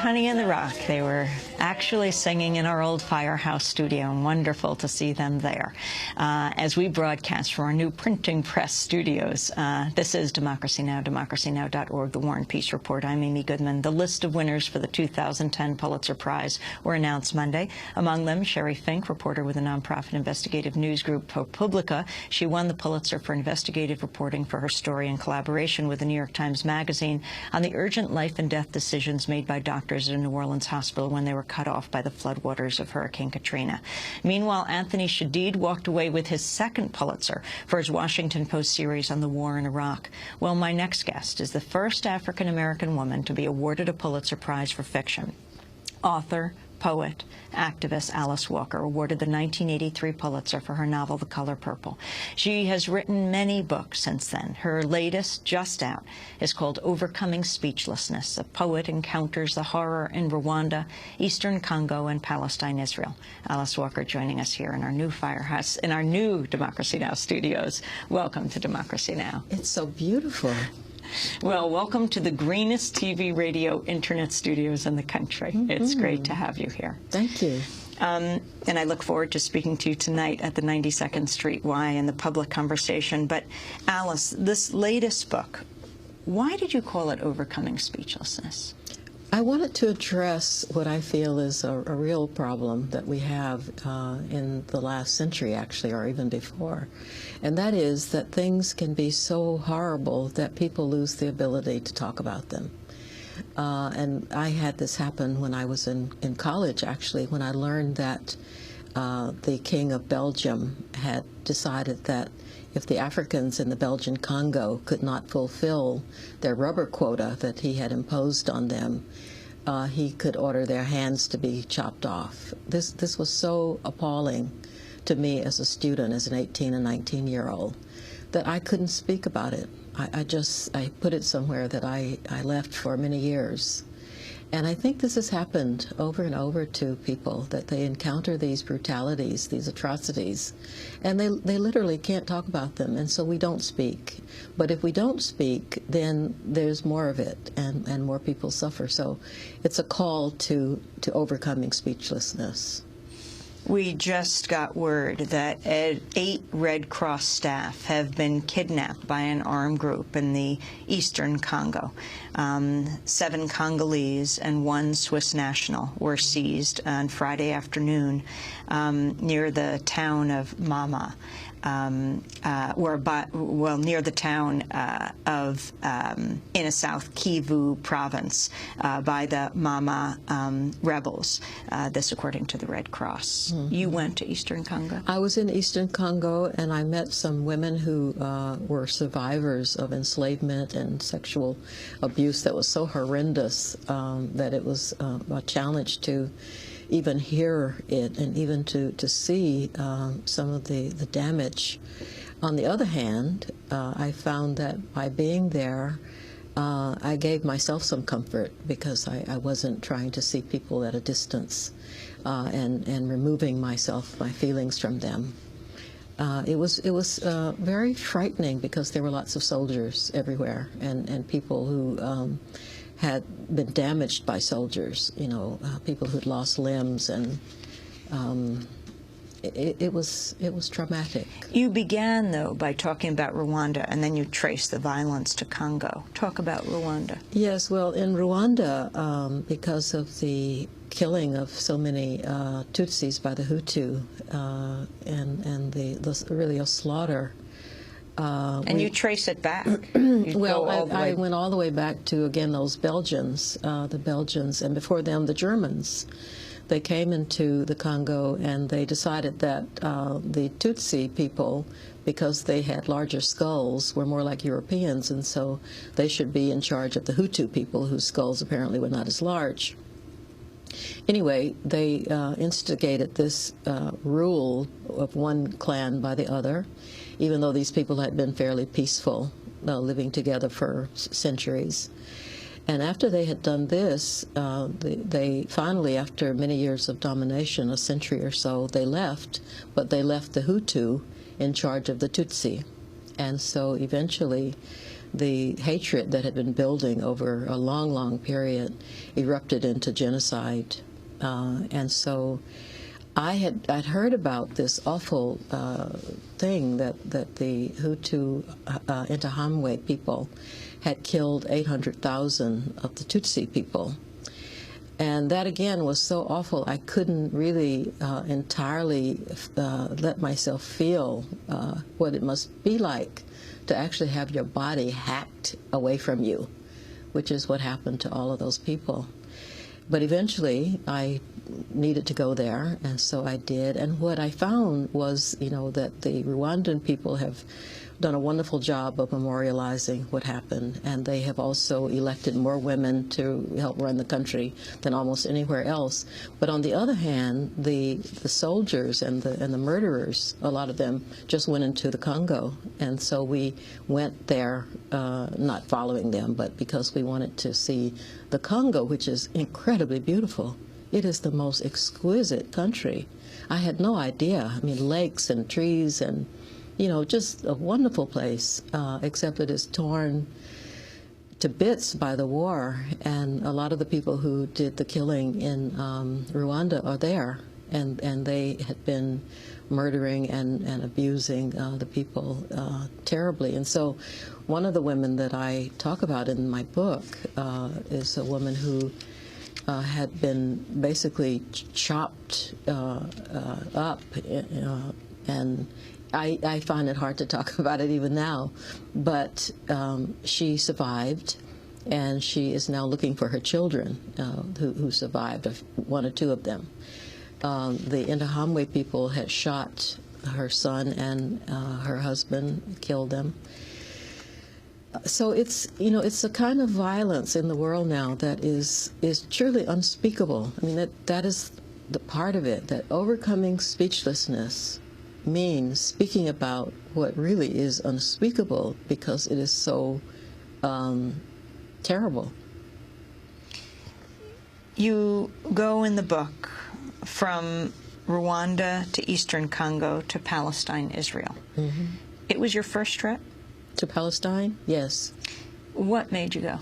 Honey in the Rock. They were actually singing in our old Firehouse studio, and wonderful to see them there. As we broadcast from our new printing press studios, this is Democracy Now!, democracynow.org, The War and Peace Report. I'm Amy Goodman. The list of winners for the 2010 Pulitzer Prize were announced Monday. Among them, Sherry Fink, reporter with the nonprofit investigative news group ProPublica. She won the Pulitzer for investigative reporting for her story in collaboration with the New York Times Magazine on the urgent life and death decisions made by doctors at a New Orleans hospital when they were cut off by the floodwaters of Hurricane Katrina. Meanwhile, Anthony Shadid walked away with his second Pulitzer for his Washington Post series on the war in Iraq. Well, my next guest is the first African-American woman to be awarded a Pulitzer Prize for fiction. Author, poet, activist Alice Walker awarded the 1983 Pulitzer for her novel The Color Purple. She has written many books since then. Her latest, just out, is called Overcoming Speechlessness. A poet encounters the horror in Rwanda, Eastern Congo, and Palestine, Israel. Alice Walker joining us here in our new Firehouse, in our new Democracy Now! Studios. Welcome to Democracy Now! It's so beautiful. Well, welcome to the greenest TV, radio, internet studios in the country. It's great to have you here. Thank you. And I look forward to speaking to you tonight at the 92nd Street Y in the public conversation. But Alice, this latest book, why did you call it Overcoming Speechlessness? I wanted to address what I feel is a real problem that we have in the last century, actually, or even before. And that is that things can be so horrible that people lose the ability to talk about them. And I had this happen when I was in college, actually, when I learned that the King of Belgium had decided that if the Africans in the Belgian Congo could not fulfill their rubber quota that he had imposed on them, he could order their hands to be chopped off. This was so appalling to me as a student, as an 18 and 19-year-old, that I couldn't speak about it. I put it somewhere that I left for many years. And I think this has happened over and over to people, that they encounter these brutalities, these atrocities, and they literally can't talk about them, and so we don't speak. But if we don't speak, then there's more of it, and more people suffer. So it's a call to overcoming speechlessness. We just got word that 8 Red Cross staff have been kidnapped by an armed group in the eastern Congo. 7 Congolese and 1 Swiss national were seized on Friday afternoon near the town of Mama. Near the town of in a South Kivu province by the Mama rebels. This according to the Red Cross. You went to Eastern Congo? I was in Eastern Congo, and I met some women who were survivors of enslavement and sexual abuse that was so horrendous that it was a challenge to even hear it and even to see some of the damage. On the other hand, I found that by being there, I gave myself some comfort, because I wasn't trying to see people at a distance and removing my feelings from them. It was very frightening, because there were lots of soldiers everywhere, and people who had been damaged by soldiers, people who'd lost limbs, and it was traumatic. You began, though, by talking about Rwanda, and then you traced the violence to Congo. Talk about Rwanda. Yes, well, in Rwanda, because of the killing of so many Tutsis by the Hutu, and really a slaughter. And you trace it back. Well, I went all the way back to, again, those Belgians, the Belgians, and before them, the Germans. They came into the Congo, and they decided that the Tutsi people, because they had larger skulls, were more like Europeans, and so they should be in charge of the Hutu people, whose skulls apparently were not as large. Anyway, they instigated this rule of one clan by the other, even though these people had been fairly peaceful, living together for centuries. And after they had done this, they finally, after many years of domination, a century or so, they left, but they left the Hutu in charge of the Tutsi. And so eventually the hatred that had been building over a long, long period erupted into genocide. And so I'd heard about this awful thing that the Hutu Interahamwe people had killed 800,000 of the Tutsi people. And that, again, was so awful, I couldn't really entirely let myself feel what it must be like to actually have your body hacked away from you, which is what happened to all of those people. But eventually, I needed to go there, and so I did. And what I found was, that the Rwandan people have done a wonderful job of memorializing what happened, and they have also elected more women to help run the country than almost anywhere else. But on the other hand, the soldiers and the murderers, a lot of them just went into the Congo, and so we went there, not following them, but because we wanted to see the Congo, which is incredibly beautiful. It is the most exquisite country. I had no idea. I mean, lakes and trees and just a wonderful place, except it is torn to bits by the war. And a lot of the people who did the killing in Rwanda are there, and they had been murdering and abusing the people terribly. And so one of the women that I talk about in my book is a woman who had been basically chopped up, and I find it hard to talk about it even now, but she survived, and she is now looking for her children who survived, one or two of them. The Interahamwe people had shot her son and her husband, killed them. So it's a kind of violence in the world now that is truly unspeakable. I mean, that is the part of it, that overcoming speechlessness means speaking about what really is unspeakable because it is so terrible. You go in the book from Rwanda to Eastern Congo to Palestine, Israel. Mm-hmm. It was your first trip? To Palestine? Yes. What made you go?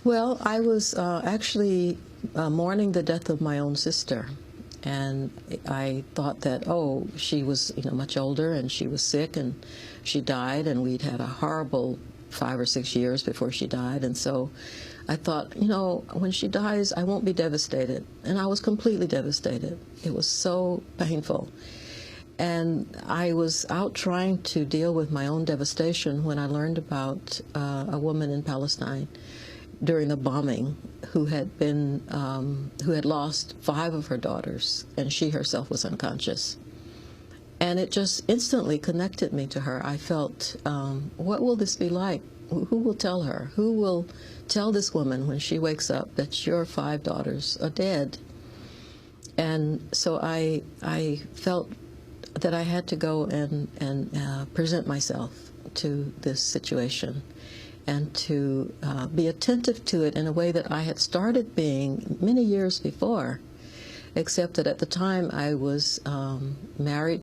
Well, I was actually mourning the death of my own sister. And I thought that, she was, much older, and she was sick, and she died, and we'd had a horrible 5 or 6 years before she died. And so I thought, when she dies, I won't be devastated. And I was completely devastated. It was so painful. And I was out trying to deal with my own devastation when I learned about a woman in Palestine during the bombing who had lost 5 of her daughters, and she herself was unconscious. And it just instantly connected me to her. I felt, what will this be like? Who will tell her? Who will tell this woman when she wakes up that your 5 daughters are dead? And so I felt that I had to go and present myself to this situation and to be attentive to it in a way that I had started being many years before, except that at the time I was married